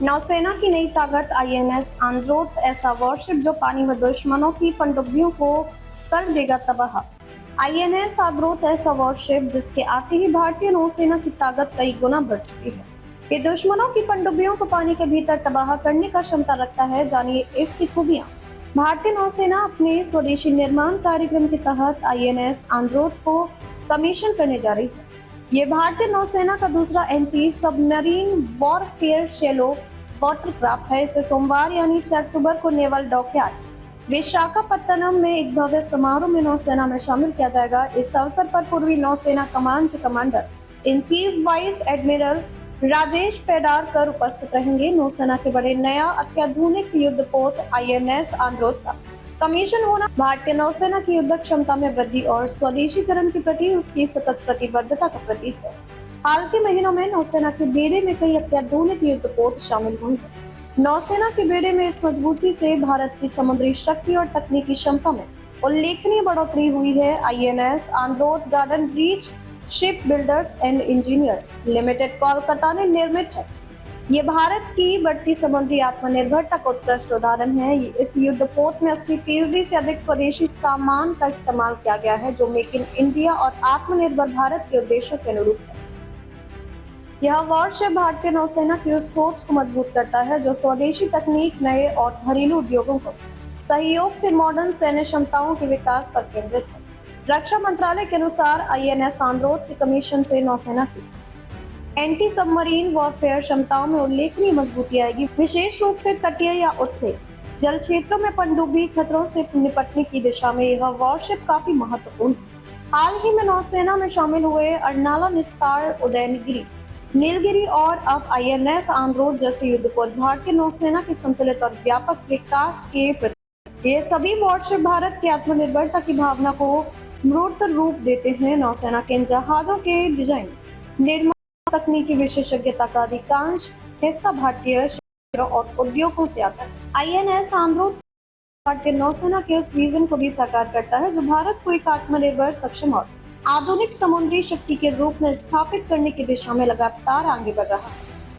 नौसेना की नई ताकत आईएनएस आंद्रोथ, ऐसा वॉरशिप जो पानी में दुश्मनों की पनडुब्बियों को कर देगा तबाह। आईएनएस आंद्रोथ ऐसा वॉरशिप जिसके आते ही भारतीय नौसेना की ताकत कई गुना बढ़ चुकी है। ये दुश्मनों की पनडुब्बियों को पानी के भीतर तबाह करने का क्षमता रखता है। जानिए इसकी खूबियां। भारतीय नौसेना अपने स्वदेशी निर्माण कार्यक्रम के तहत आईएनएस आंद्रोथ को कमीशन करने जा रही है। ये भारतीय नौसेना का दूसरा anti submarine warfare shallow watercraft है। इसे सोमवार यानी 6 अक्टूबर को नेवल डॉकयार्ड विशाखापत्तनम में एक भव्य समारोह में नौसेना में शामिल किया जाएगा। इस अवसर पर पूर्वी नौसेना कमान के commander in chief vice admiral Rajesh Pendharkar उपस्थित रहेंगे। नौसेना के बड़े नया अत्याधुनिक युद्धपोत आईएनएस आंद्रोथ का कमीशन होना भारतीय नौसेना की युद्ध क्षमता में वृद्धि और स्वदेशीकरण के प्रति उसकी सतत प्रतिबद्धता का प्रतीक है। हाल के महीनों में नौसेना के बेड़े में कई अत्याधुनिक युद्धपोत शामिल हुए हैं। नौसेना के बेड़े में इस मजबूती से भारत की समुद्री शक्ति और तकनीकी क्षमता में उल्लेखनीय बढ़ोतरी हुई है। INS Androth Garden Reach shipbuilders and engineers limited Kolkata ने निर्मित है। ये भारत की बढ़ती समुद्री आत्मनिर्भरता का उत्कृष्ट उदाहरण है। इस युद्धपोत में 80% से अधिक स्वदेशी सामान का इस्तेमाल किया गया है, जो मेक इन इंडिया और आत्मनिर्भर भारत के उद्देश्यों के अनुरूप है। यह वॉरशिप भारतीय नौसेना की उस सोच को मजबूत करता है जो स्वदेशी तकनीक, नए और घरेलू उद्योगों को सहयोग से मॉडर्न सैन्य क्षमताओं के विकास पर केंद्रित है। रक्षा मंत्रालय के अनुसार आईएनएस आंद्रोथ के कमीशन से नौसेना की एंटी सबमरीन वॉरफेयर क्षमताओं में उल्लेखनीय मजबूती आएगी, विशेष रूप से तटीय या उथले जल क्षेत्रों में पनडुब्बी खतरों से निपटने की दिशा में यह वॉरशिप काफी महत्वपूर्ण है। हाल ही में नौसेना में शामिल हुए अर्नाला, निस्तार, उदयगिरी, नीलगिरी और अब आईएनएस आंद्रोथ जैसे युद्धपोत भारतीय नौसेना के संतुलित और व्यापक विकास के प्रति ये सभी वॉरशिप भारत की आत्मनिर्भरता की भावना को मूर्त रूप देते हैं। नौसेना के इन जहाजों के डिजाइन, निर्माण, तकनीकी विशेषज्ञता का अधिकांश हिस्सा भारतीय क्षेत्रों और उद्योगों से आता है। आईएनएस आंद्रोथ भारतीय नौसेना के उस विजन को भी साकार करता है जो भारत को एक आत्मनिर्भर, सक्षम और आधुनिक समुद्री शक्ति के रूप में स्थापित करने की दिशा में लगातार आगे बढ़ रहा है।